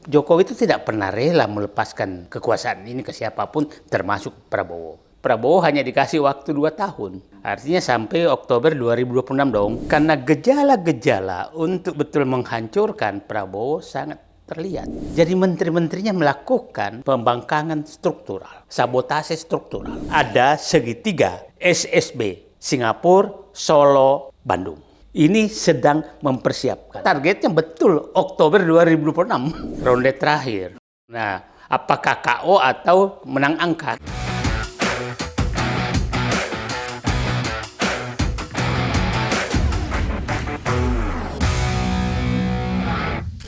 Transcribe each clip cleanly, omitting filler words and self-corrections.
Jokowi itu tidak pernah rela melepaskan kekuasaan ini ke siapapun, termasuk Prabowo. Prabowo hanya dikasih waktu 2 tahun. Artinya sampai Oktober 2026 dong. Karena gejala-gejala untuk betul menghancurkan Prabowo sangat terlihat. Jadi menteri-menterinya melakukan pembangkangan struktural, sabotase struktural. Ada segitiga SSB, Singapura, Solo, Bandung. Ini sedang mempersiapkan. Targetnya betul Oktober 2026, ronde terakhir. Nah, apakah KO atau menang angka?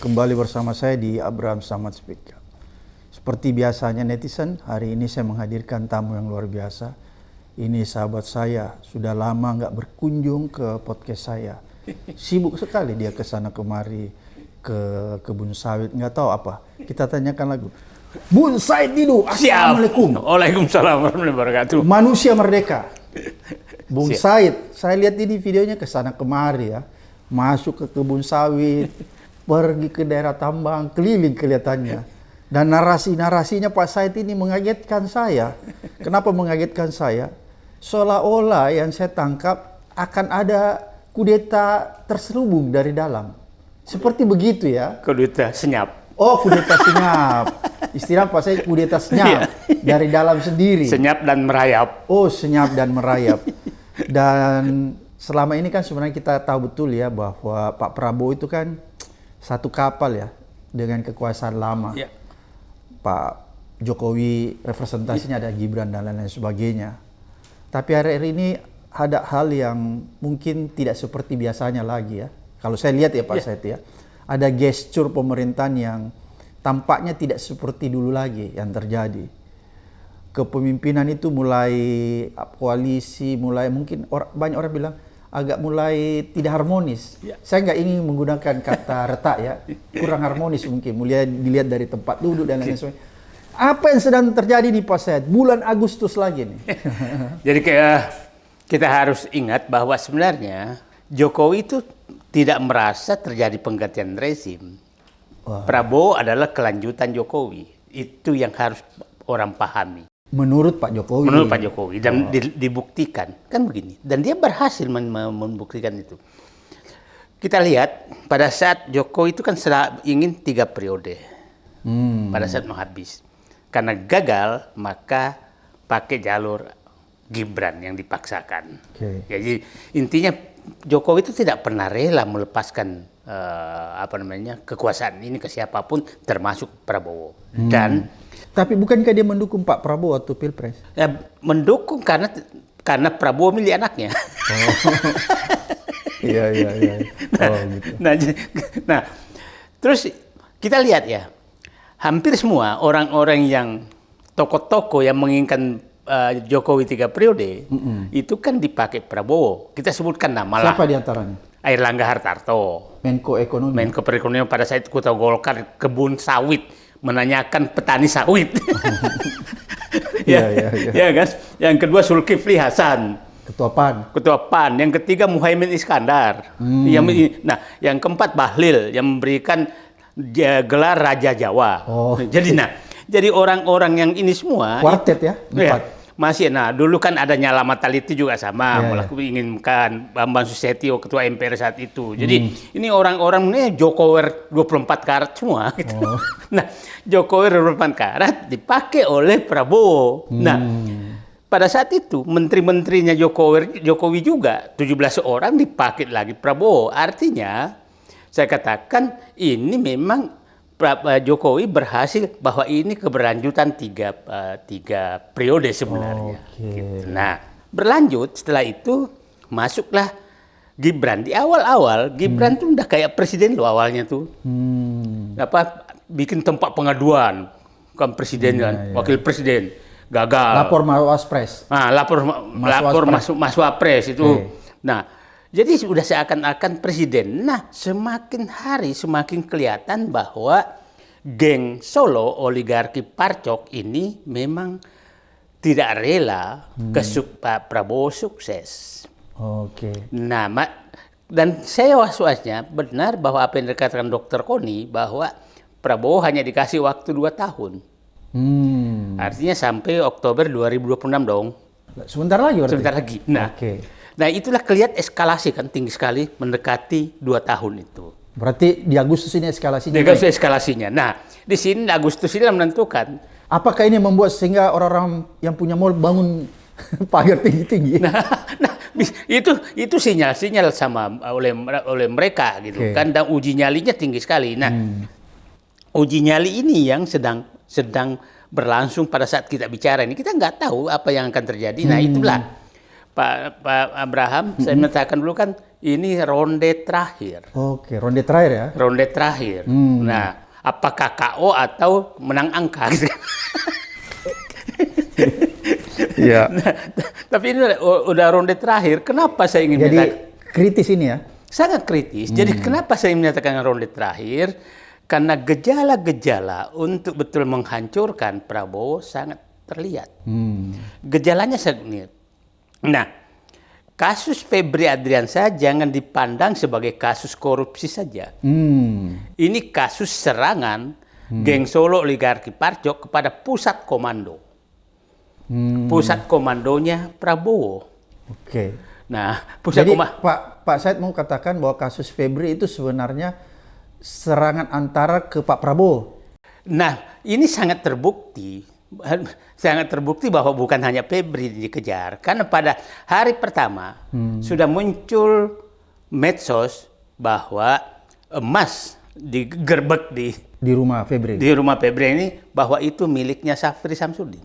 Kembali bersama saya di Abraham Samad Speak. Seperti biasanya netizen, hari ini saya menghadirkan tamu yang luar biasa. Ini sahabat saya, sudah lama nggak berkunjung ke podcast saya. Sibuk sekali dia ke sana kemari, ke kebun sawit, nggak tahu apa. Kita tanyakan lagu. Bun Said Didu, Assalamualaikum. Waalaikumsalam warahmatullahi wabarakatuh. Manusia merdeka. Bung Said, saya lihat ini videonya ke sana kemari ya. Masuk ke kebun sawit, pergi ke daerah tambang, keliling kelihatannya. Dan narasi-narasinya Pak Said ini mengagetkan saya. Kenapa mengagetkan saya? Seolah-olah yang saya tangkap akan ada kudeta terselubung dari dalam. Seperti begitu ya. Kudeta senyap. Oh, kudeta senyap. Istilah Pak Said kudeta senyap. Dari dalam sendiri. Senyap dan merayap. Oh, senyap dan merayap. Dan selama ini kan sebenarnya kita tahu betul ya bahwa Pak Prabowo itu kan satu kapal ya dengan kekuasaan lama. Ya. Pak Jokowi representasinya ada Gibran dan lain-lain sebagainya. Tapi hari ini ada hal yang mungkin tidak seperti biasanya lagi ya. Kalau saya lihat ya Pak Said ya, ada gestur pemerintahan yang tampaknya tidak seperti dulu lagi yang terjadi. Kepemimpinan itu mulai koalisi, mulai mungkin banyak orang bilang agak mulai tidak harmonis. Ya. Saya nggak ingin menggunakan kata retak ya, kurang harmonis mungkin. Mulai dilihat dari tempat duduk dan lain sebagainya. Apa yang sedang terjadi di Pak Said? Bulan Agustus lagi nih. Jadi kita harus ingat bahwa sebenarnya Jokowi itu tidak merasa terjadi penggantian rezim. Wah. Prabowo adalah kelanjutan Jokowi. Itu yang harus orang pahami. Menurut Pak Jokowi. Menurut Pak Jokowi dan dibuktikan kan begini. Dan dia berhasil membuktikan itu. Kita lihat pada saat Jokowi itu kan ingin 3 periode. Pada saat mau habis. Karena gagal maka pakai jalur Gibran yang dipaksakan. Okay. Jadi intinya Jokowi itu tidak pernah rela melepaskan kekuasaan ini ke siapapun termasuk Prabowo. Dan tapi bukankah dia mendukung Pak Prabowo waktu Pilpres? Ya, mendukung karena Prabowo milih anaknya. Oh. Iya. Oh, gitu. Nah, terus kita lihat ya, hampir semua orang-orang yang tokoh-tokoh yang menginginkan Jokowi 3 periode, itu kan dipakai Prabowo. Kita sebutkan nama lah. Siapa di antaranya? Airlangga Hartarto. Menko Ekonomi. Menko Perekonomian pada saat itu Ketua Golkar kebun sawit. Menanyakan petani sawit. Ya kan? Yang kedua Zulkifli Hasan. Ketua PAN. Ketua PAN. Yang ketiga Muhaimin Iskandar. Yang keempat Bahlil yang memberikan gelar Raja Jawa. Oh. Jadi orang-orang yang ini semua kuartet ya? Masih. Nah, dulu kan ada Nyala Mataliti juga sama menginginkan Bambang Susatyo ketua MPR saat itu. Jadi ini orang-orang ini Jokowi 24 karat semua gitu. Oh. Nah, Jokowi 24 karat dipakai oleh Prabowo. Nah, pada saat itu menteri-menterinya Jokowi juga 17 orang dipakai lagi Prabowo. Artinya saya katakan ini memang Jokowi berhasil bahwa ini keberlanjutan tiga periode sebenarnya. Gitu. Nah, berlanjut setelah itu masuklah Gibran. Di awal-awal Gibran tuh udah kayak presiden loh awalnya tuh. Bikin tempat pengaduan kan presiden wakil presiden gagal. Lapor Waspres. Nah, lapor Mas Wapres itu. Nah, jadi sudah seakan-akan presiden. Nah, semakin hari semakin kelihatan bahwa geng Solo, oligarki Parcok ini memang tidak rela Pak Prabowo sukses. Oke. Nah, dan saya was-wasnya benar bahwa apa yang dikatakan Dr. Koni bahwa Prabowo hanya dikasih waktu 2 tahun. Artinya sampai Oktober 2026 dong. Sebentar lagi berarti? Sebentar lagi. Nah, nah itulah kelihatan eskalasi kan tinggi sekali mendekati 2 tahun itu. Berarti di Agustus ini eskalasinya? Di Agustus eskalasinya. Nah, di sini Agustus ini menentukan. Apakah ini membuat sehingga orang-orang yang punya mall bangun pagar tinggi-tinggi? Nah, itu sinyal sama oleh mereka gitu kan, dan uji nyalinya tinggi sekali. Nah, uji nyali ini yang sedang berlangsung pada saat kita bicara ini. Kita nggak tahu apa yang akan terjadi. Nah, itulah Pak Abraham, saya mengatakan dulu kan ini ronde terakhir. Oke, ronde terakhir ya? Ronde terakhir. Nah, apakah KO atau menang angka gitu. Iya. Nah, tapi ini udah ronde terakhir. Kenapa saya ingin Jadi kritis ini ya? Sangat kritis. Jadi kenapa saya menyatakan ronde terakhir? Karena gejala-gejala untuk betul menghancurkan Prabowo sangat terlihat. Gejalanya sangat. Nah, kasus Febri Adriansyah jangan dipandang sebagai kasus korupsi saja. Ini kasus serangan geng Solo oligarki Parcok kepada pusat komando. Pusat komandonya Prabowo. Oke. Nah, pusat jadi Pak Said mau katakan bahwa kasus Febri itu sebenarnya serangan antara ke Pak Prabowo. Nah, ini sangat terbukti bahwa bukan hanya Febri dikejar. Karena pada hari pertama sudah muncul medsos bahwa emas digerbek di rumah Febri. Di rumah Febri ini bahwa itu miliknya Syafri Samsudin.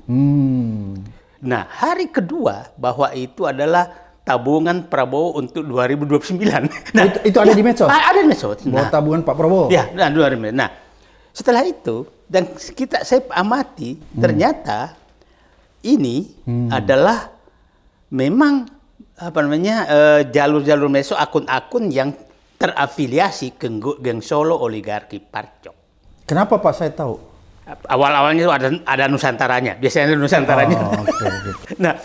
Nah, hari kedua bahwa itu adalah tabungan Prabowo untuk 2029. Nah, itu ada di medsos? Ada di medsos. Bahwa tabungan Pak Prabowo? Ya, nah, 2029. Nah, setelah itu, dan saya amati, ternyata ini adalah memang jalur-jalur medsos, akun-akun yang terafiliasi ke geng Solo oligarki Parcok. Kenapa Pak Said tahu? Awal-awalnya itu ada Nusantaranya, biasanya ada Nusantaranya. Okay. Nah,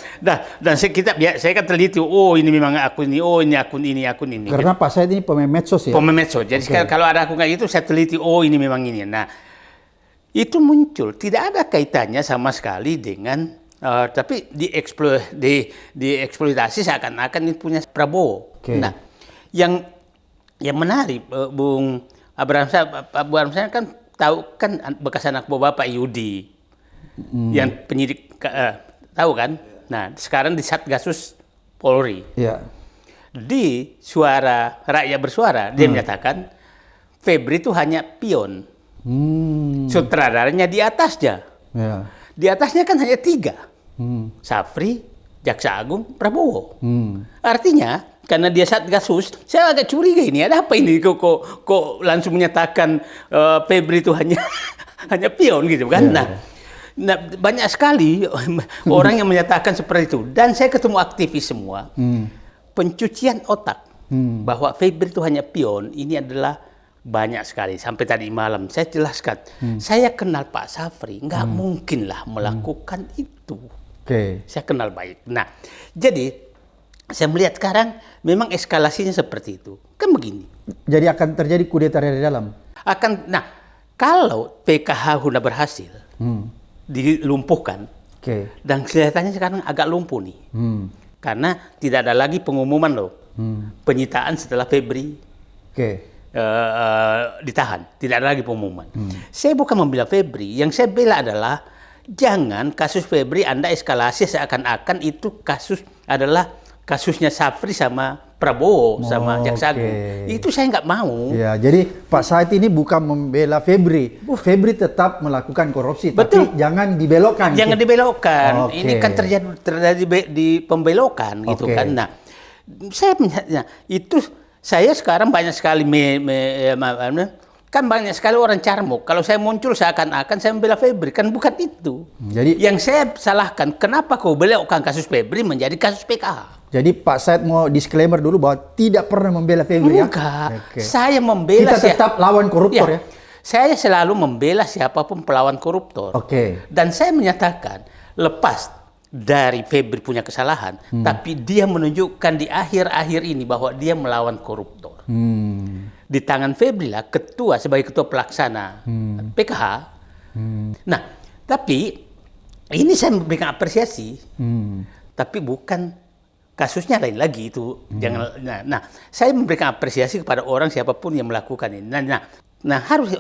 dan saya kan teliti, oh ini memang akun ini, oh ini akun ini. Karena Pak Said ini pemain medsos ya? Pemain medsos. Jadi kalau ada akun kayak itu, saya teliti, oh ini memang ini. Nah, itu muncul, tidak ada kaitannya sama sekali dengan, tapi dieksploitasi seakan-akan ini punya Prabowo. Nah, yang menarik, Bung Abraham saya kan tahu kan bekas anak buah Bapak Yudi yang penyidik tahu kan? Nah, sekarang di Satgasus Polri. Ya. Di Suara Rakyat Bersuara dia menyatakan Febri itu hanya pion. Sutradaranya di atasnya. Ya. Di atasnya kan hanya 3. Syafri, Jaksa Agung, Prabowo. Artinya karena dia Satgasus, saya agak curiga ini ada apa ini kok langsung menyatakan Febri itu hanya pion gitu kan? Nah, banyak sekali orang yang menyatakan seperti itu, dan saya ketemu aktivis semua pencucian otak bahwa Febri itu hanya pion ini adalah banyak sekali. Sampai tadi malam saya jelaskan, saya kenal Pak Syafri, nggak mungkinlah melakukan itu. Saya kenal baik. Nah, jadi saya melihat sekarang memang eskalasinya seperti itu. Kan begini. Jadi akan terjadi kudeta dari dalam? Nah, kalau PKH sudah berhasil dilumpuhkan, dan kelihatannya sekarang agak lumpuh nih. Karena tidak ada lagi pengumuman loh. Penyitaan setelah Febri ditahan. Tidak ada lagi pengumuman. Saya bukan membela Febri. Yang saya bela adalah jangan kasus Febri Anda eskalasi seakan-akan itu kasus adalah kasusnya Syafri sama Prabowo sama Jaksa Agung. Itu saya nggak mau. Ya, jadi Pak Said ini bukan membela Febri. Febri tetap melakukan korupsi, tapi jangan dibelokkan. Jangan dibelokkan. Ini kan terjadi di pembelokan gitu kan. Nah, saya sekarang banyak sekali kan banyak sekali orang carmuk. Kalau saya muncul seakan-akan saya membela Febri, kan bukan itu. Jadi yang saya salahkan, kenapa kau belokkan kasus Febri menjadi kasus PKH? Jadi Pak Said mau disclaimer dulu bahwa tidak pernah membela Febri ya? Enggak, saya membela. Kita tetap lawan koruptor ya? Saya selalu membela siapapun pelawan koruptor. Dan saya menyatakan, lepas dari Febri punya kesalahan, tapi dia menunjukkan di akhir-akhir ini bahwa dia melawan koruptor. di tangan Febri lah sebagai ketua pelaksana PKH. Nah, tapi ini saya memberikan apresiasi, tapi bukan kasusnya lain lagi itu. Jangan. Nah, saya memberikan apresiasi kepada orang siapapun yang melakukan ini. Nah, harus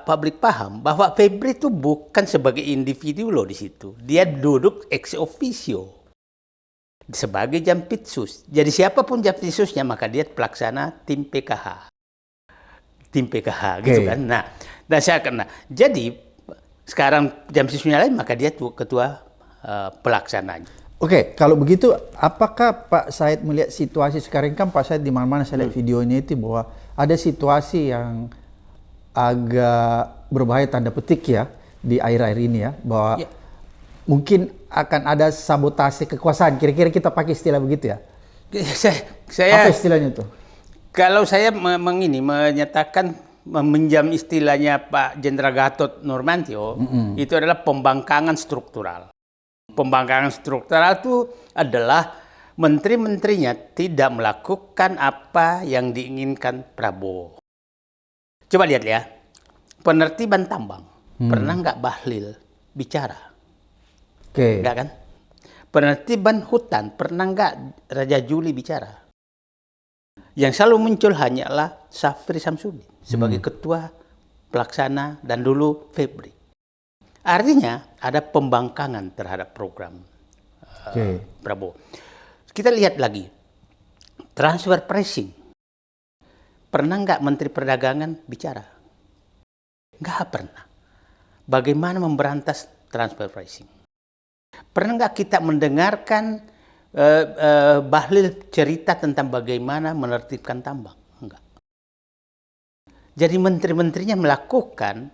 publik paham bahwa Febri itu bukan sebagai individu loh di situ. Dia duduk ex officio sebagai Jampitsus. Jadi siapapun Jampitsusnya maka dia pelaksana tim PKH. Tim PKH gitu kan. Nah, jadi sekarang Jampitsusnya lain maka dia ketua pelaksana. Oke, kalau begitu apakah Pak Said melihat situasi sekarang, kan Pak Said di mana-mana saya lihat videonya itu bahwa ada situasi yang agak berbahaya tanda petik ya di akhir-akhir ini ya, bahwa mungkin akan ada sabotase kekuasaan. Kira-kira kita pakai istilah begitu ya? Saya apa istilahnya itu? Kalau saya menyatakan meminjam istilahnya Pak Jenderal Gatot Nurmantio, itu adalah pembangkangan struktural. Pembangkangan struktural itu adalah menteri-menterinya tidak melakukan apa yang diinginkan Prabowo. Coba lihat ya, penertiban tambang. Pernah nggak Bahlil bicara? Enggak kan? Penertiban hutan, pernah nggak Raja Juli bicara? Yang selalu muncul hanyalah Syafri Samsudin sebagai ketua pelaksana dan dulu Febri. Artinya ada pembangkangan terhadap program Prabowo. Kita lihat lagi, transfer pricing. Pernah nggak Menteri Perdagangan bicara? Nggak pernah. Bagaimana memberantas transfer pricing? Pernah nggak kita mendengarkan Bahlil cerita tentang bagaimana menertibkan tambang? Enggak. Jadi menteri-menterinya melakukan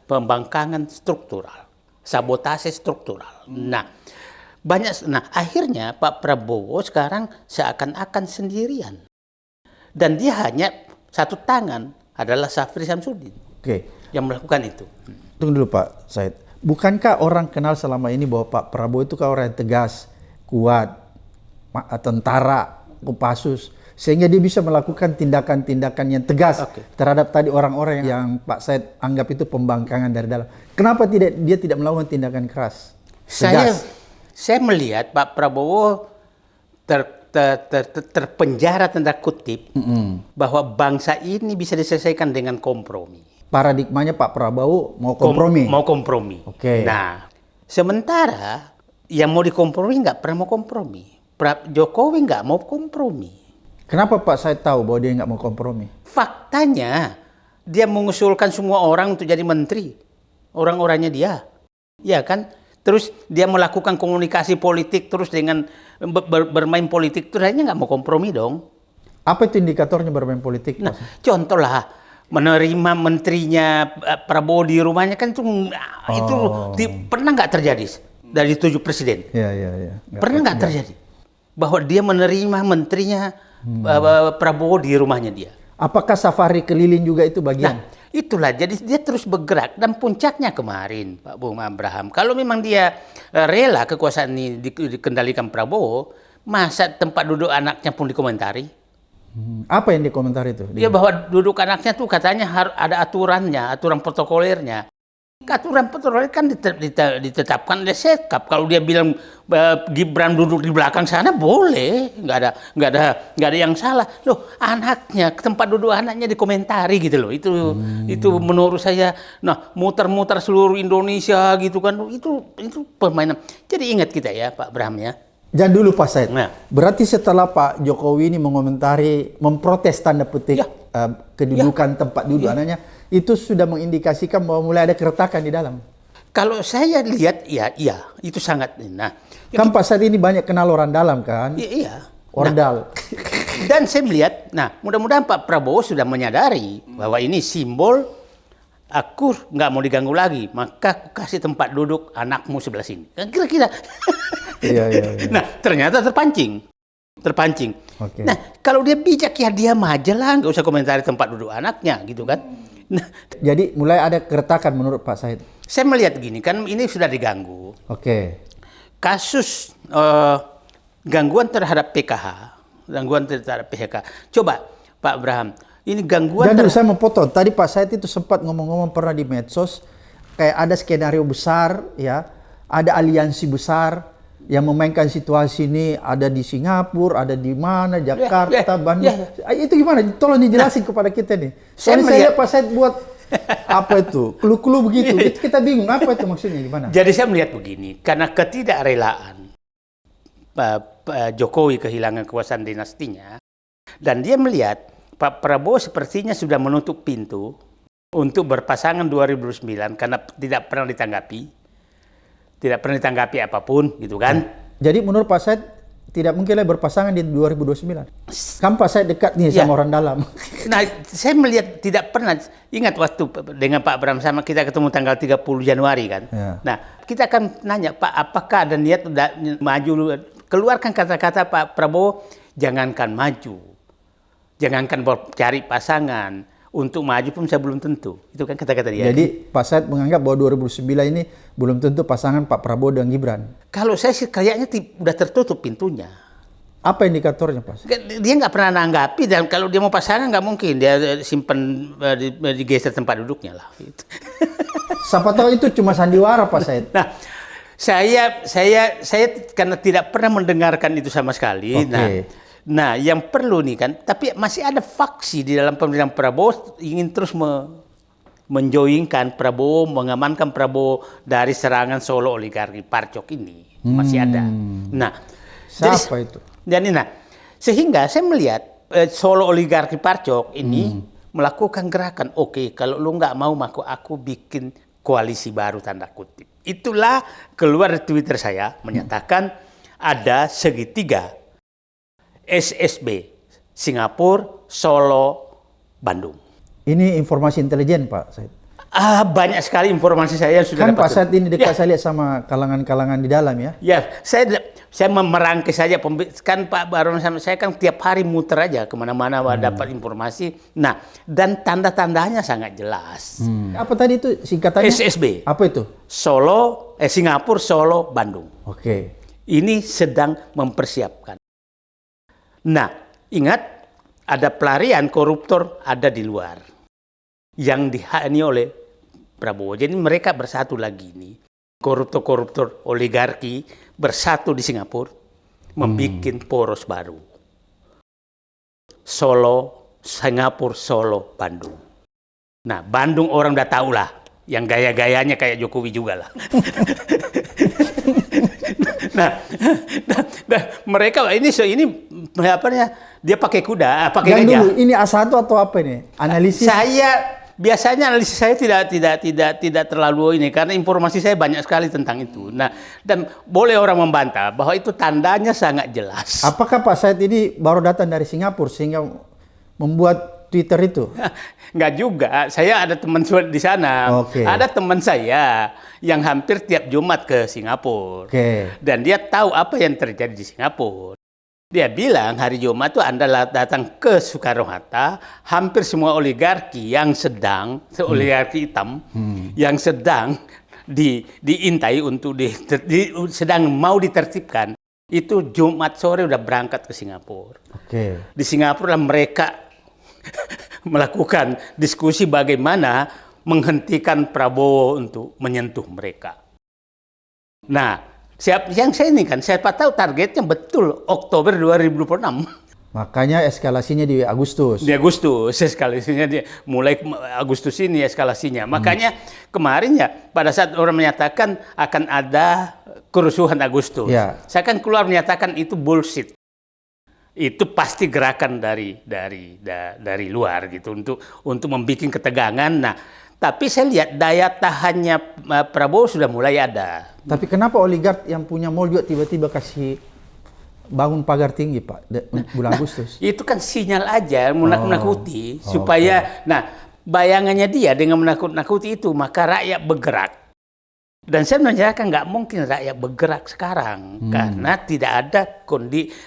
pembangkangan struktural, sabotase struktural. Nah, akhirnya Pak Prabowo sekarang seakan-akan sendirian. Dan dia hanya satu tangan adalah Syafri Samsudin yang melakukan itu. Tunggu dulu Pak Said. Bukankah orang kenal selama ini bahwa Pak Prabowo itu orang yang tegas, kuat, tentara, Kopassus, sehingga dia bisa melakukan tindakan-tindakan yang tegas terhadap tadi orang-orang yang Pak Said anggap itu pembangkangan dari dalam. Kenapa dia tidak melakukan tindakan keras? Saya melihat Pak Prabowo terpenjara tanda kutip bahwa bangsa ini bisa diselesaikan dengan kompromi. Paradigmanya Pak Prabowo mau kompromi. Mau kompromi. Nah, sementara yang mau dikompromi nggak pernah mau kompromi. Jokowi nggak mau kompromi. Kenapa Pak Said tahu bahwa dia nggak mau kompromi? Faktanya dia mengusulkan semua orang untuk jadi menteri. Orang-orangnya dia. Ya kan? Terus dia melakukan komunikasi politik terus dengan bermain politik, terus akhirnya nggak mau kompromi dong. Apa itu indikatornya bermain politik? Nah, contoh lah, menerima menterinya Prabowo di rumahnya kan itu pernah nggak terjadi dari 7 presiden? Iya. Pernah nggak terjadi bahwa dia menerima menterinya Prabowo di rumahnya dia? Apakah safari keliling juga itu bagian? Nah, itulah, jadi dia terus bergerak dan puncaknya kemarin Pak Bung Abraham. Kalau memang dia rela kekuasaan ini dikendalikan Prabowo, masa tempat duduk anaknya pun dikomentari? Apa yang dikomentari itu? Ya bahwa duduk anaknya tuh katanya harus ada aturannya, aturan protokolernya. Aturan protokoler kan ditetapkan oleh Sekap. Kalau dia bilang Gibran duduk di belakang sana boleh, nggak ada yang salah. Loh, anaknya, tempat duduk anaknya dikomentari gitu loh. Itu menurut saya, nah muter-muter seluruh Indonesia gitu kan, itu permainan. Jadi ingat kita ya Pak Bram ya. Jangan dulu Pak Said. Nah, berarti setelah Pak Jokowi ini mengomentari, memprotes tanda petik kedudukan tempat duduk anaknya, itu sudah mengindikasikan bahwa mulai ada keretakan di dalam. Kalau saya lihat, iya, itu sangat. Nah, kan Pak Said ini banyak kenal orang dalam kan? Iya. Ordal. Dan saya melihat, nah mudah-mudahan Pak Prabowo sudah menyadari bahwa ini simbol aku nggak mau diganggu lagi, maka aku kasih tempat duduk anakmu sebelah sini. Kira-kira. Iya. Nah, ternyata terpancing. Nah, kalau dia bijak ya diam aja lah, nggak usah komentari tempat duduk anaknya, gitu kan. Nah, jadi mulai ada keretakan menurut Pak Said. Saya melihat gini, kan ini sudah diganggu. Kasus gangguan terhadap PKH, Coba Pak Abraham, Ini gangguan. Jadi saya mau potong. Tadi Pak Said itu sempat ngomong-ngomong pernah di medsos, kayak ada skenario besar, ya, ada aliansi besar yang memainkan situasi ini, ada di Singapura, ada di mana, Jakarta, Bandung. Itu gimana? Tolong dijelasin kepada kita nih. Soalnya saya Pak Said buat apa itu? Clue-clue begitu. Kita bingung apa itu maksudnya gimana? Jadi saya melihat begini, karena ketidakrelaan Pak Jokowi kehilangan kekuasaan dinastinya, dan dia melihat Pak Prabowo sepertinya sudah menutup pintu untuk berpasangan 2009 karena tidak pernah ditanggapi apapun, gitu kan? Jadi menurut Pak Said tidak mungkin lagi berpasangan di 2029. Kan Pak Said dekat nih sama orang dalam. Nah, saya melihat tidak pernah. Ingat waktu dengan Pak Bram sama kita ketemu tanggal 30 Januari kan? Ya. Nah, kita akan nanya, Pak, apakah ada niat maju? Keluarkan kata-kata Pak Prabowo, jangankan maju. Jangankan cari pasangan, untuk maju pun saya belum tentu. Itu kan kata-kata dia. Jadi Pak Said menganggap bahwa 2009 ini belum tentu pasangan Pak Prabowo dan Gibran. Kalau saya sih kayaknya udah tertutup pintunya. Apa indikatornya Pak? Dia nggak pernah nanggapi, dan kalau dia mau pasangan nggak mungkin dia simpen digeser tempat duduknya lah. Gitu. Siapa tahu itu cuma sandiwara Pak Said. Nah, saya karena tidak pernah mendengarkan itu sama sekali. Okay. Nah, yang perlu nih kan, tapi masih ada faksi di dalam pemerintahan Prabowo ingin terus menjoinkan Prabowo, mengamankan Prabowo dari serangan Solo oligarki Parcok ini. Masih ada. Nah, siapa itu? Dan nah, sehingga saya melihat Solo oligarki Parcok ini melakukan gerakan, oke, kalau lu nggak mau aku bikin koalisi baru tanda kutip. Itulah keluar di Twitter saya menyatakan ada segitiga SSB, Singapura, Solo, Bandung. Ini informasi intelijen Pak Said? Banyak sekali informasi saya yang sudah dapat. Kan Pak Said ini dekat saya lihat sama kalangan-kalangan di dalam ya? Ya, saya merangkai saja. Kan Pak Baron sama saya kan tiap hari muter aja kemana-mana dapat informasi. Nah, dan tanda-tandanya sangat jelas. Apa tadi itu singkatannya? SSB. Apa itu? Singapura, Solo, Bandung. Oke. Ini sedang mempersiapkan. Nah, ingat, ada pelarian koruptor ada di luar yang dihakimi oleh Prabowo. Jadi mereka bersatu lagi nih. Koruptor-koruptor oligarki bersatu di Singapura, membuat poros baru. Singapura, Solo, Bandung. Nah, Bandung orang udah tahu lah, yang gaya-gayanya kayak Jokowi juga lah. Nah, mereka ini apa ya? Dia pakai kuda, pakai gajah. Dulu, ini A1 atau apa ini? Analisis? Biasanya analisis saya tidak terlalu ini, karena informasi saya banyak sekali tentang itu. Nah, dan boleh orang membantah bahwa itu tandanya sangat jelas. Apakah Pak Said ini baru datang dari Singapura sehingga membuat Twitter itu? Nggak juga. Saya ada teman di sana. Okay. Ada teman saya yang hampir tiap Jumat ke Singapura. Okay. Dan dia tahu apa yang terjadi di Singapura. Dia bilang hari Jumat itu Anda datang ke Soekarno-Hatta, hampir semua oligarki yang oligarki hitam, yang sedang diintai untuk sedang mau ditertibkan, itu Jumat sore udah berangkat ke Singapura. Okay. Di Singapura mereka melakukan diskusi bagaimana menghentikan Prabowo untuk menyentuh mereka. Nah, siapa tahu targetnya betul Oktober 2026. Makanya eskalasinya di Agustus. Di Agustus eskalasinya mulai Agustus ini eskalasinya. Makanya kemarin ya pada saat orang menyatakan akan ada kerusuhan Agustus, saya kan keluar menyatakan itu bullshit. Itu pasti gerakan dari luar gitu untuk membuat ketegangan. Nah, tapi saya lihat daya tahannya Prabowo sudah mulai ada. Tapi kenapa oligark yang punya mall juga tiba-tiba kasih bangun pagar tinggi Pak bulan Agustus? Itu kan sinyal aja menakuti supaya bayangannya dia dengan menakut-nakuti itu maka rakyat bergerak. Dan saya menyatakan nggak mungkin rakyat bergerak sekarang karena tidak ada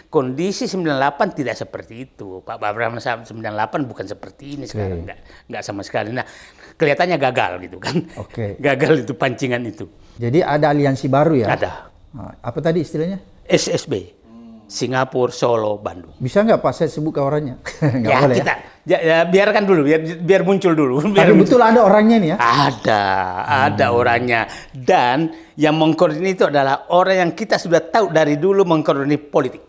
kondisi 98 tidak seperti itu. Pak Abraham 98 bukan seperti ini sekarang, nggak sama sekali. Nah, kelihatannya gagal gitu kan. Gagal itu pancingan itu. Jadi ada aliansi baru ya? Ada. Apa tadi istilahnya? SSB. Singapura, Solo, Bandung. Bisa nggak Pak saya sebut orangnya? Ya, boleh, biarkan dulu, biar muncul dulu. Tapi betul ada orangnya nih ya? Ada orangnya. Dan yang mengkoordinir itu adalah orang yang kita sudah tahu dari dulu mengkoordinir politik.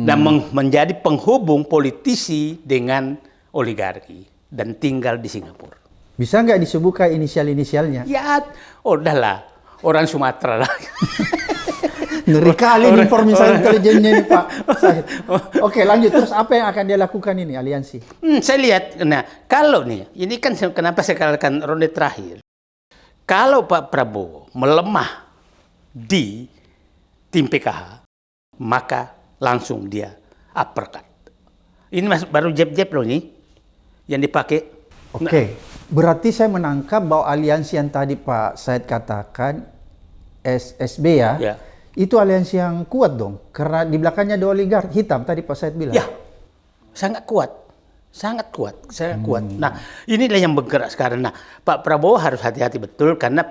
Dan menjadi penghubung politisi dengan oligarki. Dan tinggal di Singapura. Bisa nggak disebutkan inisial-inisialnya? Ya, udahlah. Orang Sumatera lah. Ngeri kali nih informasi intelijennya nih Pak Said. Oke, lanjut. Terus apa yang akan dia lakukan ini aliansi? Saya lihat, nah kalau nih, ini kan kenapa saya katakan ronde terakhir. Kalau Pak Prabowo melemah di tim PKH, maka langsung dia uppercut. Ini baru jeb-jeb loh nih, yang dipakai. Oke, berarti saya menangkap bahwa aliansi yang tadi Pak Said katakan, SSB ya. Itu aliansi yang kuat dong, karena di belakangnya ada oligark hitam tadi Pak Said bilang. Ya, sangat kuat, sangat kuat. Nah, inilah yang bergerak sekarang. Nah, Pak Prabowo harus hati-hati betul karena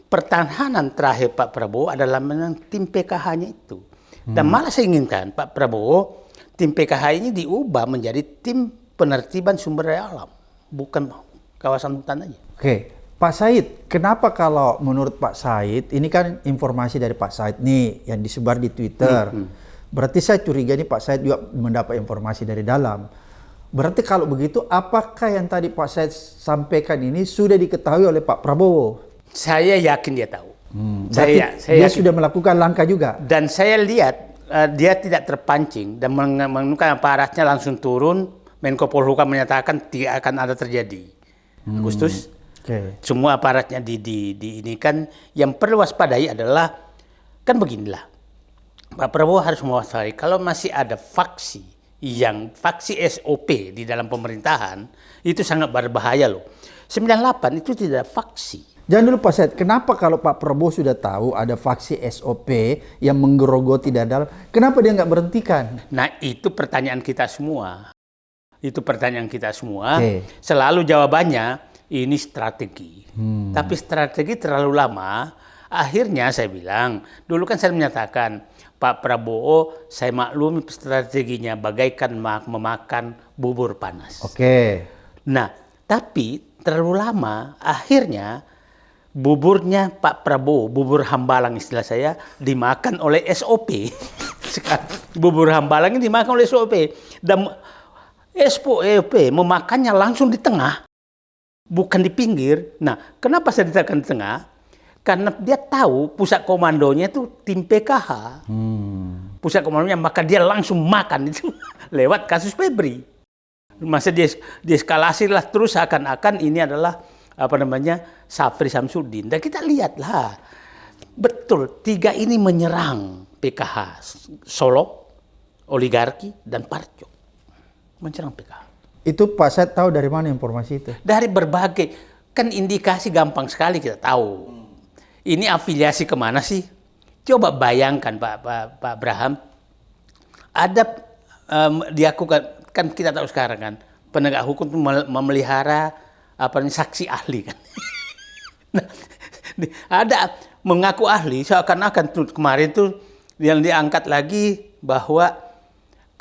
pertahanan terakhir Pak Prabowo adalah menang tim PKH-nya itu. Dan malah saya inginkan Pak Prabowo tim PKH ini diubah menjadi tim penertiban sumber daya alam, bukan kawasan hutan aja. Oke. Pak Said, kenapa kalau menurut Pak Said, ini kan informasi dari Pak Said nih yang disebar di Twitter. Berarti saya curiga nih Pak Said juga mendapat informasi dari dalam. Berarti kalau begitu, apakah yang tadi Pak Said sampaikan ini sudah diketahui oleh Pak Prabowo? Saya yakin dia tahu. Saya dia yakin. Sudah melakukan langkah juga. Dan saya lihat dia tidak terpancing dan menemukan aparatnya langsung turun. Menko Polhukam menyatakan tidak akan ada terjadi. Agustus. Semua aparatnya ini kan yang perlu waspadai adalah kan beginilah. Pak Prabowo harus mewaspadai kalau masih ada faksi SOP di dalam pemerintahan itu sangat berbahaya loh. 98 itu tidak faksi. Jangan dulu Pak Said, kenapa kalau Pak Prabowo sudah tahu ada faksi SOP yang menggerogoti dalam, kenapa dia nggak berhentikan? Nah itu pertanyaan kita semua. Selalu jawabannya ini strategi. Tapi strategi terlalu lama. Akhirnya saya bilang, dulu kan saya menyatakan, Pak Prabowo saya maklumi strateginya bagaikan memakan bubur panas. Nah, tapi terlalu lama, akhirnya buburnya Pak Prabowo, bubur hambalang istilah saya, dimakan oleh SOP. Sekarang bubur hambalang ini dimakan oleh SOP. Dan SOP memakannya langsung di tengah. Bukan di pinggir. Nah, kenapa saya ditekan di tengah? Karena dia tahu pusat komandonya itu tim PKH. Pusat komandonya, maka dia langsung makan itu lewat kasus Febri. Masa dieskalasi lah terus seakan-akan ini adalah Safri Samsudin. Dan kita lihatlah, betul tiga ini menyerang PKH, Solo, oligarki dan Parco, menyerang PKH. Itu Pak Said tahu dari mana informasi itu? Dari berbagai, kan indikasi gampang sekali kita tahu. Ini afiliasi kemana sih? Coba bayangkan Pak Abraham, ada kan kita tahu sekarang kan, penegak hukum itu memelihara saksi ahli kan. Nah, ada mengaku ahli, seakan-akan kemarin tuh yang diangkat lagi bahwa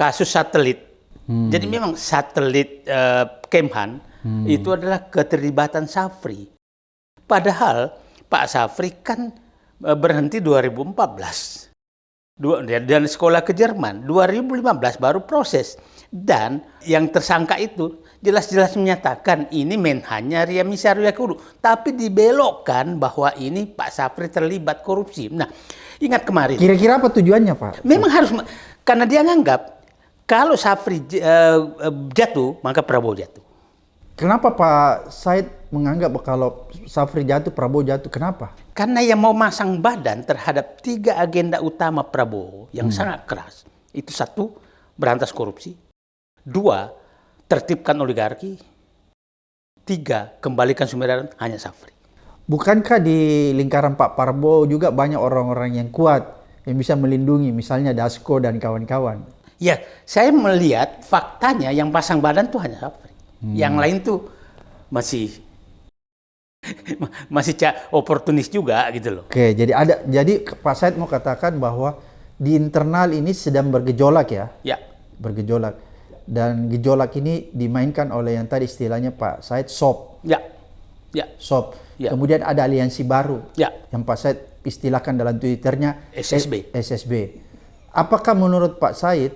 kasus satelit. Jadi memang satelit Kemhan itu adalah keterlibatan Safri. Padahal Pak Safri kan berhenti 2014. Dan sekolah ke Jerman. 2015 baru proses. Dan yang tersangka itu jelas-jelas menyatakan ini menhannya Ria Misaruya Kudu. Tapi dibelokkan bahwa ini Pak Safri terlibat korupsi. Nah, ingat kemarin. Kira-kira apa tujuannya Pak? Memang harus, karena dia nganggap kalau Safri jatuh, maka Prabowo jatuh. Kenapa Pak Said menganggap kalau Safri jatuh, Prabowo jatuh? Kenapa? Karena yang mau masang badan terhadap 3 agenda utama Prabowo yang sangat keras. Itu 1, berantas korupsi. 2, tertibkan oligarki. 3, kembalikan sumber daya hanya Safri. Bukankah di lingkaran Pak Prabowo juga banyak orang-orang yang kuat yang bisa melindungi, misalnya Dasko dan kawan-kawan? Ya, saya melihat faktanya yang pasang badan tuh hanya Safri. Yang lain tuh masih oportunis juga gitu loh. Oke, jadi Pak Said mau katakan bahwa di internal ini sedang bergejolak ya? Ya. Bergejolak. dan gejolak ini dimainkan oleh yang tadi istilahnya Pak Said SOP. Ya, ya, SOP. Ya. Kemudian ada aliansi baru ya. yang Pak Said istilahkan dalam Twitternya SSB. SSB. Apakah menurut Pak Said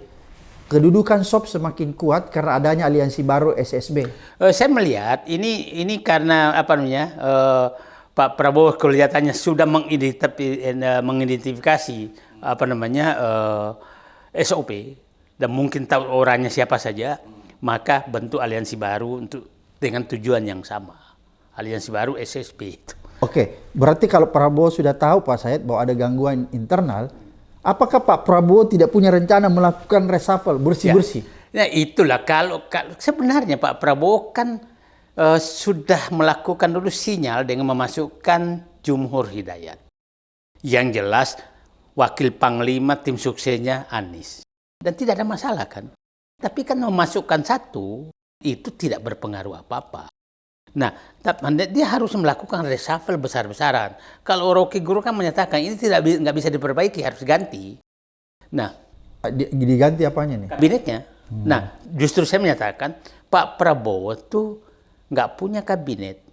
kedudukan SOP semakin kuat karena adanya aliansi baru SSB? Saya melihat ini karena apa namanya Pak Prabowo kelihatannya sudah mengidentifikasi apa namanya SOP dan mungkin tahu orangnya siapa saja, maka bentuk aliansi baru dengan tujuan yang sama. Aliansi baru SSB itu. Oke, berarti kalau Prabowo sudah tahu Pak Said bahwa ada gangguan internal, apakah Pak Prabowo tidak punya rencana melakukan reshuffle bersih-bersih? Ya, itulah kalau sebenarnya Pak Prabowo kan sudah melakukan dulu sinyal dengan memasukkan Jumhur Hidayat. Yang jelas wakil panglima tim suksesnya Anies. Dan tidak ada masalah kan. Tapi kan memasukkan satu itu tidak berpengaruh apa-apa. Nah, dia harus melakukan reshuffle besar-besaran. Kalau Rocky Gerung kan menyatakan ini nggak bisa diperbaiki, harus diganti. Nah, diganti apanya nih? Kabinetnya. Nah, justru saya menyatakan Pak Prabowo tuh nggak punya kabinet,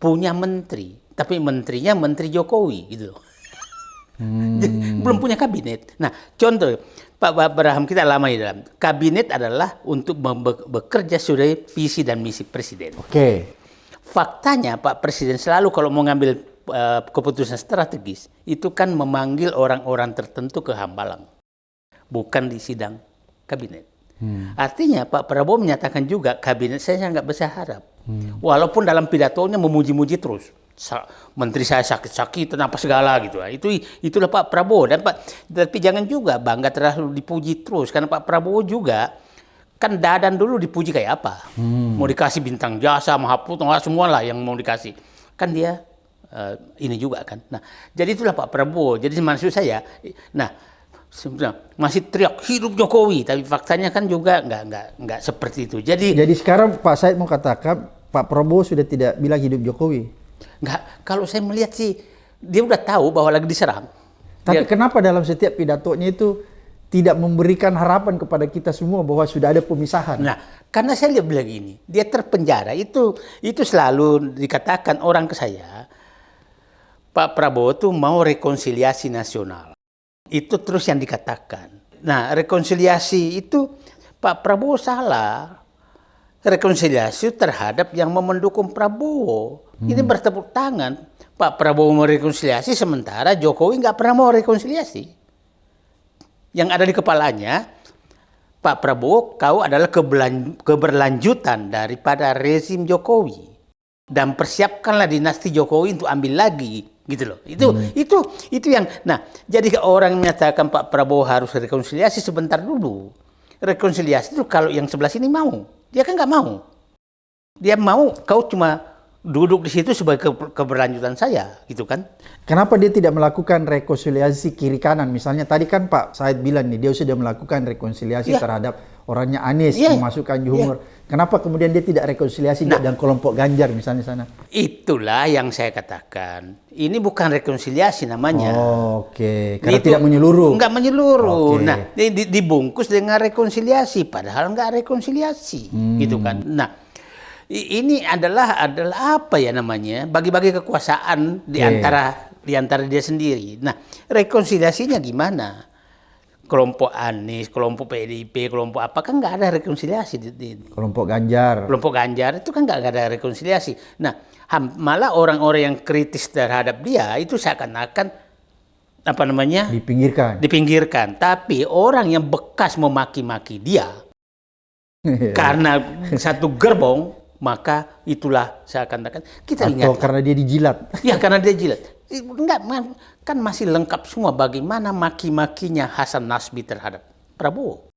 punya menteri, tapi menterinya Menteri Jokowi gitu loh. Belum punya kabinet. Nah, contoh Pak Abraham kita lama di dalam kabinet adalah untuk bekerja sesuai visi dan misi presiden. Oke. Faktanya Pak Presiden selalu kalau mau ngambil keputusan strategis itu kan memanggil orang-orang tertentu ke Hambalang, bukan di sidang kabinet. Artinya Pak Prabowo menyatakan juga kabinet saya nggak besar harap, walaupun dalam pidatonya memuji-muji terus. Menteri saya sakit-sakit apa segala gitu. Itulah Pak Prabowo tapi jangan juga bangga terlalu dipuji terus karena Pak Prabowo juga kan Dadan dulu dipuji kayak apa? Mau dikasih bintang jasa, Mahaput, semua lah yang mau dikasih. Kan dia ini juga kan. Nah, jadi itulah Pak Prabowo. Jadi maksud saya, nah masih teriak hidup Jokowi, tapi faktanya kan juga nggak seperti itu. Jadi sekarang Pak Said mau katakan Pak Prabowo sudah tidak bilang hidup Jokowi. Nggak, kalau saya melihat sih dia udah tahu bahwa lagi diserang. Tapi kenapa dalam setiap pidatonya itu tidak memberikan harapan kepada kita semua bahwa sudah ada pemisahan? Nah, karena saya lihat bilang gini, dia terpenjara itu selalu dikatakan orang ke saya, Pak Prabowo tuh mau rekonsiliasi nasional. Itu terus yang dikatakan. Nah, rekonsiliasi itu Pak Prabowo salah. Rekonsiliasi terhadap yang mendukung Prabowo. Ini bertepuk tangan. Pak Prabowo mau rekonsiliasi sementara Jokowi nggak pernah mau rekonsiliasi. Yang ada di kepalanya, Pak Prabowo kau adalah keberlanjutan daripada rezim Jokowi. Dan persiapkanlah dinasti Jokowi untuk ambil lagi. Gitu loh. Itu yang. Nah, jadi orang menyatakan Pak Prabowo harus rekonsiliasi sebentar dulu. Rekonsiliasi itu kalau yang sebelah sini mau. Dia kan nggak mau. Dia mau kau cuma duduk di situ sebagai keberlanjutan saya, gitu kan? Kenapa dia tidak melakukan rekonsiliasi kiri kanan? Misalnya tadi kan Pak Said bilang nih dia sudah melakukan rekonsiliasi terhadap orangnya Anies, memasukkan Jumhur. Kenapa kemudian dia tidak rekonsiliasi dan kelompok Ganjar misalnya sana? Itulah yang saya katakan. Ini bukan rekonsiliasi namanya. Oke. Karena tidak menyeluruh. Enggak menyeluruh. Nah, dibungkus dengan rekonsiliasi, padahal enggak rekonsiliasi, gitu kan? Nah, ini adalah apa ya namanya? Bagi-bagi kekuasaan di antara dia sendiri. Nah, rekonsiliasinya gimana? Kelompok Anies, kelompok PDIP, kelompok apa kan nggak ada rekonsiliasi kelompok Ganjar. Kelompok Ganjar itu kan nggak ada rekonsiliasi. Nah, malah orang-orang yang kritis terhadap dia itu seakan-akan apa namanya? Dipinggirkan. Tapi orang yang bekas memaki-maki dia karena satu gerbong, maka itulah seakan-akan kita ingat. Atau karena dia dijilat. Ya, karena dia jilat. Enggak, kan masih lengkap semua bagaimana maki-makinya Hasan Nasbi terhadap Prabowo.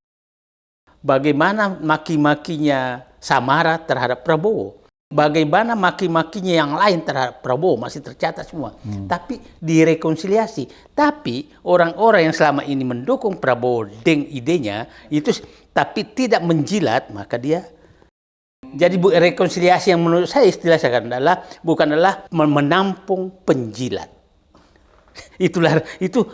Bagaimana maki-makinya Samara terhadap Prabowo. Bagaimana maki-makinya yang lain terhadap Prabowo masih tercatat semua. Tapi direkonsiliasi. Tapi orang-orang yang selama ini mendukung Prabowo dengan idenya itu tapi tidak menjilat, maka dia. Jadi rekonsiliasi yang menurut saya istilahnya bukanlah menampung penjilat. Itu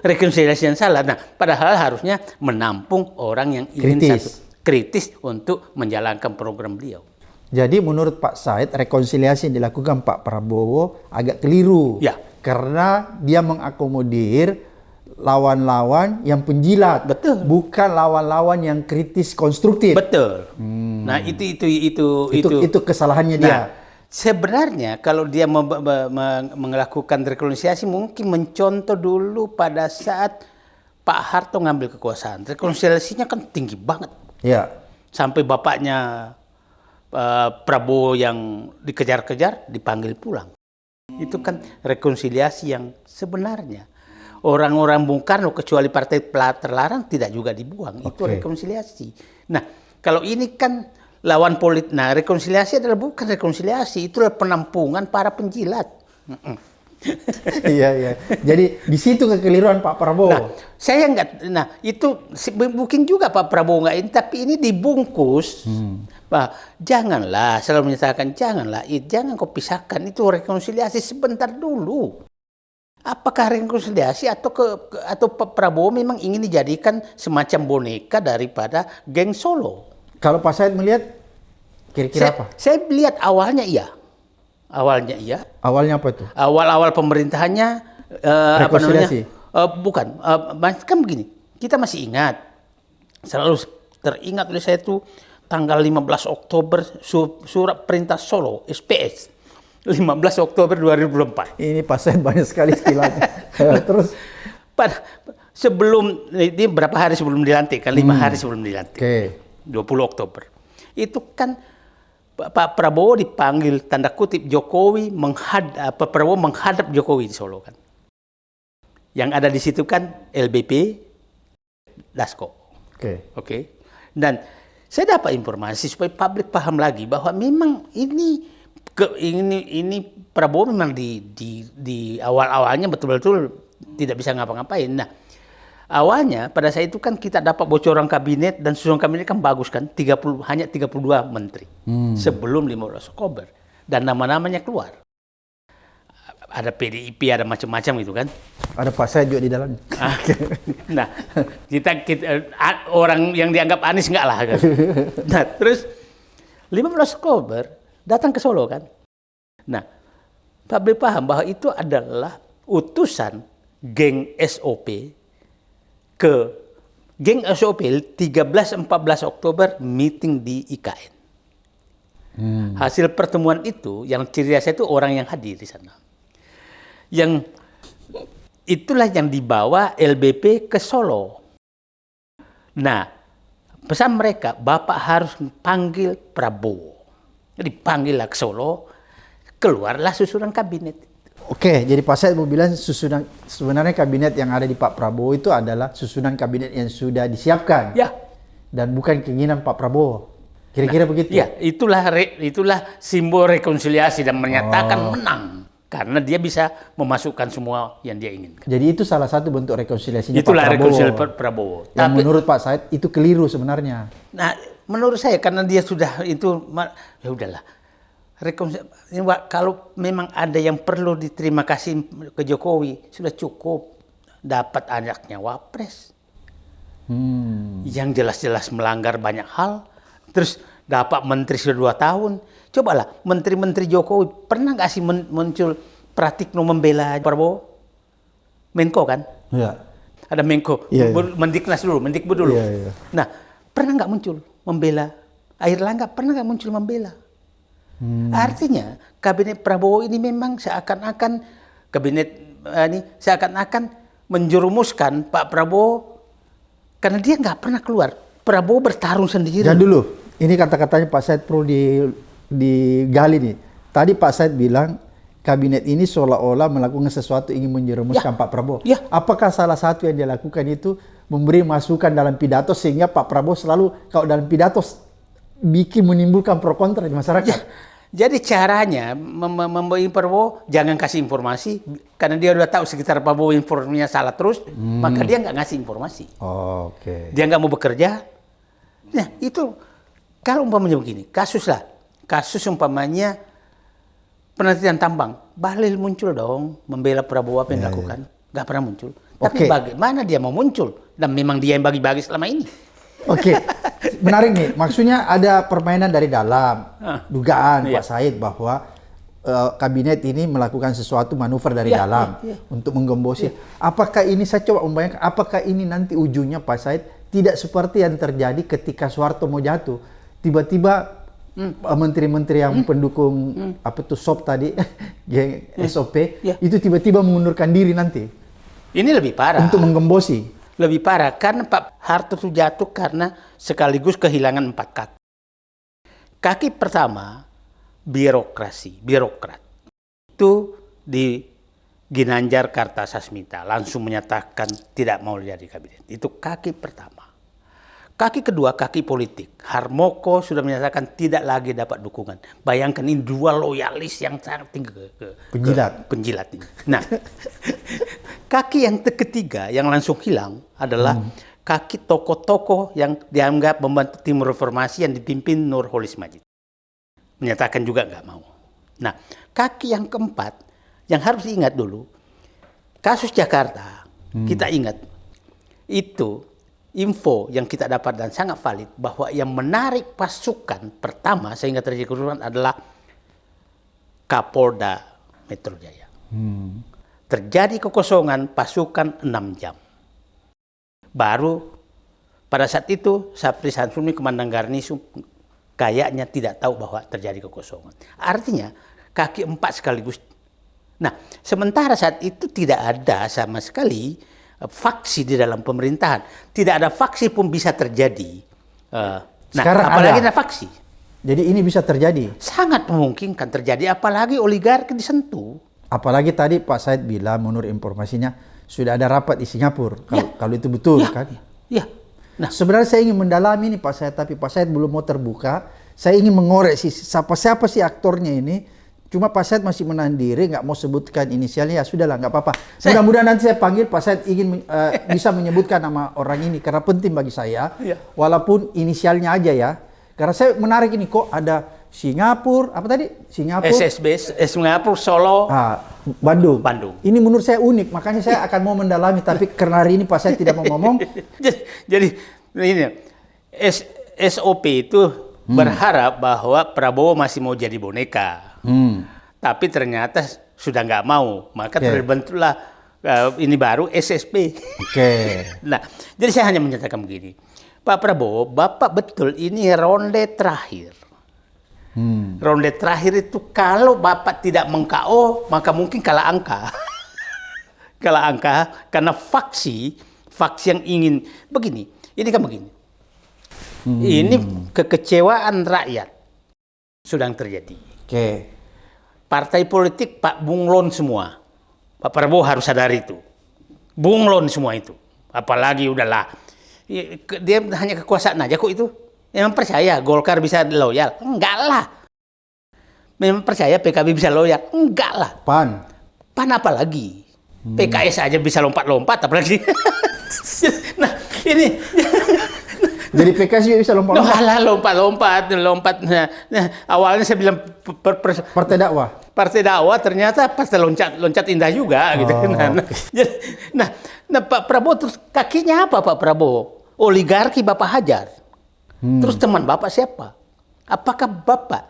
rekonsiliasi yang salah. Nah, padahal harusnya menampung orang yang ingin kritis untuk menjalankan program beliau. Jadi menurut Pak Said, rekonsiliasi yang dilakukan Pak Prabowo agak keliru. Ya. Karena dia mengakomodir lawan-lawan yang penjilat. Betul. Bukan lawan-lawan yang kritis konstruktif. Betul. Nah, itu kesalahannya dia. Nah, sebenarnya kalau dia melakukan rekonsiliasi mungkin mencontoh dulu pada saat Pak Harto ngambil kekuasaan. Rekonsiliasinya kan tinggi banget. Ya. Sampai bapaknya Prabowo yang dikejar-kejar dipanggil pulang. Itu kan rekonsiliasi yang sebenarnya. Orang-orang Bung Karno kecuali partai terlarang tidak juga dibuang. Itu rekonsiliasi. Nah, kalau ini kan lawan politik. Nah, rekonsiliasi adalah bukan rekonsiliasi, itu adalah penampungan para penjilat. Iya. Jadi di situ kekeliruan Pak Prabowo. Nah, saya nggak. Nah, itu mungkin juga Pak Prabowo nggak ini, tapi ini dibungkus. Pak, janganlah selalu menyatakan jangan kau pisahkan, itu rekonsiliasi sebentar dulu. Apakah rekonsiliasi atau Pak Prabowo memang ingin dijadikan semacam boneka daripada geng Solo? Kalau Pak Said melihat kira-kira apa? Saya melihat awalnya iya. Awalnya apa itu? Awal-awal pemerintahannya rekonsiliasi. Bukan, kan begini. Kita masih ingat, selalu teringat oleh saya itu tanggal 15 Oktober surat perintah Solo SPS 15 Oktober 2004. Ini Pak Said banyak sekali istilahnya. Terus sebelum ini berapa hari sebelum dilantik kan? 5 hari sebelum dilantik. 20 Oktober. Itu kan Pak Prabowo dipanggil tanda kutip Jokowi Pak Prabowo menghadap Jokowi di Solo kan. Yang ada di situ kan LBP Dasko. Oke. Dan saya dapat informasi supaya publik paham lagi bahwa memang ini Prabowo memang di awal-awalnya betul-betul tidak bisa ngapa-ngapain. Nah, awalnya pada saat itu kan kita dapat bocoran kabinet dan susunan kabinet kan bagus kan, hanya 32 menteri sebelum 15 Oktober dan nama-namanya keluar. Ada PDIP, ada macam-macam gitu kan. Ada Pak Said juga di dalamnya. Nah, kita orang yang dianggap Anies enggak lah kan. Nah, terus 15 Oktober datang ke Solo kan. Nah, publik paham bahwa itu adalah utusan geng SOP ke geng SOP 13-14 Oktober meeting di IKN. Hasil pertemuan itu yang ciri khasnya itu orang yang hadir di sana. Yang itulah yang dibawa LBP ke Solo. Nah, pesan mereka, Bapak harus panggil Prabowo. Jadi panggillah ke Solo, keluarlah susunan kabinet. Oke, jadi Pak Said mau bilang sebenarnya kabinet yang ada di Pak Prabowo itu adalah susunan kabinet yang sudah disiapkan. Ya. Dan bukan keinginan Pak Prabowo. Kira-kira begitu? Ya, itulah simbol rekonsiliasi dan menyatakan menang. Karena dia bisa memasukkan semua yang dia inginkan. Jadi itu salah satu bentuk rekonsiliasinya Itulah Pak Prabowo. rekonsiliasi Prabowo. Yang menurut Pak Said itu keliru sebenarnya. Nah, menurut saya karena dia sudah itu, ya udahlah. Kalau memang ada yang perlu diterima kasih ke Jokowi, sudah cukup dapat anaknya wapres. Yang jelas-jelas melanggar banyak hal, terus dapat menteri sudah 2 tahun. Cobalah, menteri-menteri Jokowi pernah nggak sih muncul Pratikno membela Prabowo? Menko kan? Iya. Ada Menko, Mendiknas dulu, Mendikbud dulu. Iya. Nah, pernah nggak muncul membela? Airlangga pernah nggak muncul membela? Artinya kabinet Prabowo ini memang seakan-akan menjerumuskan Pak Prabowo karena dia nggak pernah keluar. Prabowo bertarung sendiri. Jangan dulu, ini kata-katanya Pak Said perlu digali nih. Tadi Pak Said bilang kabinet ini seolah-olah melakukan sesuatu ingin menjerumuskan Pak Prabowo. Ya. Apakah salah satu yang dia lakukan itu memberi masukan dalam pidato sehingga Pak Prabowo selalu kalau dalam pidato menimbulkan pro kontra di masyarakat? Ya. Jadi caranya membawa Prabowo jangan kasih informasi karena dia udah tahu sekitar Prabowo informasinya salah terus, maka dia nggak ngasih informasi. Oke. Dia nggak mau bekerja. Nah itu kalau umpamanya begini, kasus umpamanya penelitian tambang, Bahlil muncul dong membela Prabowo apa yang dilakukan, nggak pernah muncul. Tapi bagaimana dia mau muncul dan memang dia yang bagi-bagi selama ini. Oke, Menarik nih, maksudnya ada permainan dari dalam, dugaan Pak Said bahwa kabinet ini melakukan sesuatu manuver dari dalam untuk menggembosi. Apakah ini, saya coba membayangkan, apakah ini nanti ujungnya Pak Said tidak seperti yang terjadi ketika Soeharto mau jatuh, tiba-tiba menteri-menteri yang pendukung apa tuh SOP tadi, SOP, itu tiba-tiba mengundurkan diri nanti. Ini lebih parah. Untuk menggembosi. Lebih parah karena Pak Harto itu jatuh karena sekaligus kehilangan 4 kaki. Kaki pertama birokrasi, birokrat. Itu di Ginanjar Kartasasmita langsung menyatakan tidak mau jadi kabinet. Itu kaki pertama. Kaki kedua, kaki politik. Harmoko sudah menyatakan tidak lagi dapat dukungan. Bayangkan ini 2 loyalis yang sangat tinggi penjilat ini. Nah, kaki yang ketiga yang langsung hilang adalah kaki tokoh-tokoh yang dianggap membantu tim reformasi yang dipimpin Nurholis Majid. Menyatakan juga nggak mau. Nah, kaki yang keempat yang harus diingat dulu, kasus Jakarta, kita ingat, itu info yang kita dapat dan sangat valid bahwa yang menarik pasukan pertama sehingga terjadi kerusuhan adalah Kapolda Metro Jaya. Terjadi kekosongan pasukan 6 jam. Baru pada saat itu Sapri Samsudin Komandan Garnisun kayaknya tidak tahu bahwa terjadi kekosongan. Artinya kaki 4 sekaligus. Nah, sementara saat itu tidak ada sama sekali faksi di dalam pemerintahan. Tidak ada faksi pun bisa terjadi. Sekarang apalagi ada faksi. Jadi ini bisa terjadi? Sangat memungkinkan terjadi, apalagi oligarki disentuh. Apalagi tadi Pak Said bilang menurut informasinya sudah ada rapat di Singapura. Kalau itu betul kan? Ya. Nah, sebenarnya saya ingin mendalami ini Pak Said, tapi Pak Said belum mau terbuka. Saya ingin mengorek siapa sih aktornya ini. Cuma Pak Said masih menahan diri, nggak mau sebutkan inisialnya. Ya sudahlah, nggak apa-apa. Mudah-mudahan nanti saya panggil Pak Said ingin bisa menyebutkan nama orang ini karena penting bagi saya. Walaupun inisialnya aja ya. Karena saya menarik ini, kok ada Singapura, apa tadi? Singapura, SSB, Singapura, Solo, Bandung. Ini menurut saya unik, makanya saya akan mau mendalami. Tapi karena hari ini Pak Said tidak mau ngomong. Jadi ini SOP itu berharap bahwa Prabowo masih mau jadi boneka. Tapi ternyata sudah nggak mau, maka terbentuklah ini baru SSP. Nah, jadi saya hanya menyatakan begini, Pak Prabowo, Bapak betul ini ronde terakhir. Ronde terakhir itu kalau Bapak tidak meng-KO, maka mungkin kalah angka. Kalah angka karena faksi yang ingin begini. Ini kan begini. Ini kekecewaan rakyat sedang terjadi. Partai politik Pak bunglon semua. Pak Prabowo harus sadar itu. Bunglon semua itu. Apalagi udahlah. Dia hanya kekuasaan aja kok itu. Memang percaya Golkar bisa loyal? Enggak lah. Memang percaya PKB bisa loyal? Enggak lah. PAN apa lagi? PKS aja bisa lompat-lompat apalagi. Nah, ini jadi PKS juga bisa lompat-lompat. Nah, awalnya saya bilang partai dakwah. Partai dakwah ternyata partai loncat indah juga gitu. Nah, Pak Prabowo terus kakinya apa Pak Prabowo? Oligarki Bapak hajar. Terus teman Bapak siapa? Apakah Bapak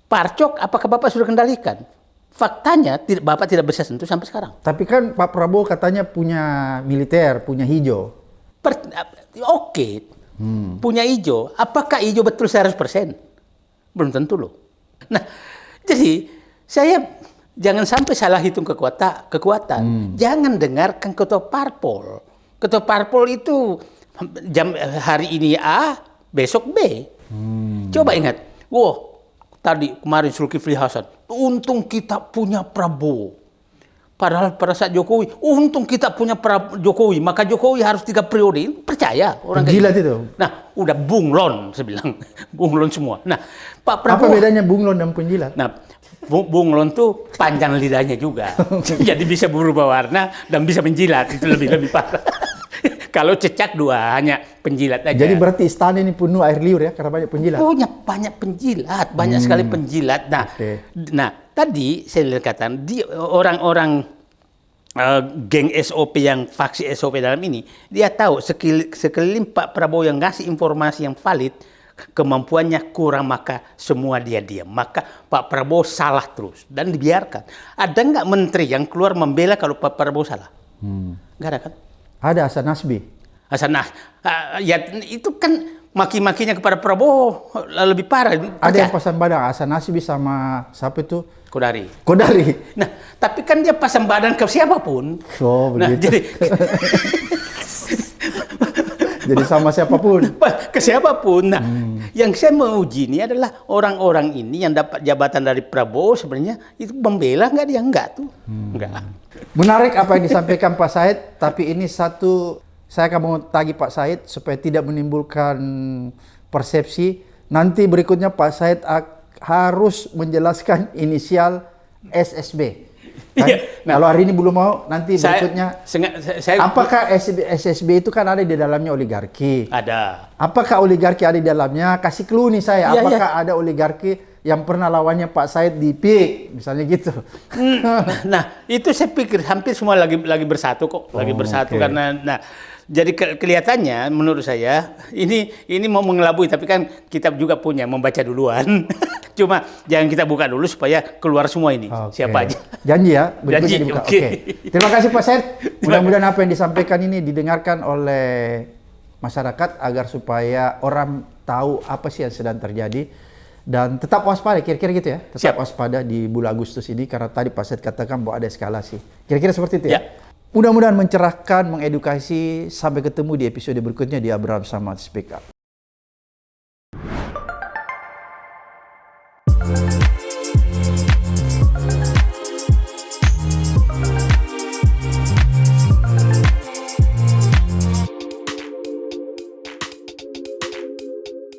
Parcok? Apakah Bapak sudah kendalikan? Faktanya Bapak tidak bisa sentuh sampai sekarang. Tapi kan Pak Prabowo katanya punya militer, punya hijau. Punya hijau. Apakah hijau betul 100%? Belum tentu loh. Nah, jadi saya jangan sampai salah hitung kekuatan. Jangan dengarkan ketua parpol. Ketua parpol itu hari ini A, besok B. Coba ingat. Tadi kemarin Zulkifli Hasan. Untung kita punya Prabowo. Padahal pada saat Jokowi, untung kita punya Jokowi, maka Jokowi harus 3 periode. Percaya orang penjilat itu. Nah, udah bunglon, saya bilang. Bunglon semua. Nah, Pak Prabowo. Apa bedanya bunglon dan penjilat? Nah, bunglon tuh panjang lidahnya juga. Jadi bisa berubah warna dan bisa menjilat. Itu lebih parah. Kalau cecak 2 hanya penjilat aja. Jadi berarti istana ini penuh air liur ya karena banyak penjilat. Punya banyak penjilat, banyak sekali penjilat. Nah, nah tadi saya katakan orang-orang geng SOP yang faksi SOP dalam ini, dia tahu sekeliling Pak Prabowo yang ngasih informasi yang valid, kemampuannya kurang, maka semua dia diam. Maka Pak Prabowo salah terus dan dibiarkan. Ada nggak menteri yang keluar membela kalau Pak Prabowo salah? Nggak ada kan? Ada Hasan Nasbi. Ya itu kan maki-makinya kepada Prabowo lebih parah. Ada yang pasang badan Hasan Nasbi sama siapa itu? Kodari. Nah, tapi kan dia pasang badan ke siapapun. Oh, begitu. Nah, jadi sama siapapun. Ke siapapun. Nah, yang saya mau uji ini adalah orang-orang ini yang dapat jabatan dari Prabowo sebenarnya itu membela nggak dia? Enggak tuh. Enggak. Menarik apa yang disampaikan Pak Said, tapi ini satu saya akan mau tagih Pak Said supaya tidak menimbulkan persepsi. Nanti berikutnya Pak Said harus menjelaskan inisial SSB. Kan? Nah, kalau hari ini belum mau, nanti berikutnya. Apakah SSB itu kan ada di dalamnya oligarki? Ada. Apakah oligarki ada di dalamnya? Kasih clue nih saya. Apakah ada oligarki yang pernah lawannya Pak Said di PIK, misalnya gitu? Nah, itu saya pikir hampir semua lagi bersatu kok, lagi bersatu karena. Nah, jadi kelihatannya menurut saya ini mau mengelabui, tapi kan kita juga punya membaca duluan. Cuma jangan kita buka dulu supaya keluar semua ini. Siapa aja. Janji ya, berikutnya janji, dibuka. Oke. Terima kasih Pak Said. Mudah-mudahan apa yang disampaikan ini didengarkan oleh masyarakat agar supaya orang tahu apa sih yang sedang terjadi. Dan tetap waspada, kira-kira gitu ya. Tetap waspada di bulan Agustus ini karena tadi Pak Said katakan bahwa ada eskalasi. Kira-kira seperti itu ya. Mudah-mudahan mencerahkan, mengedukasi. Sampai ketemu di episode berikutnya di Abraham Samad Speak Up.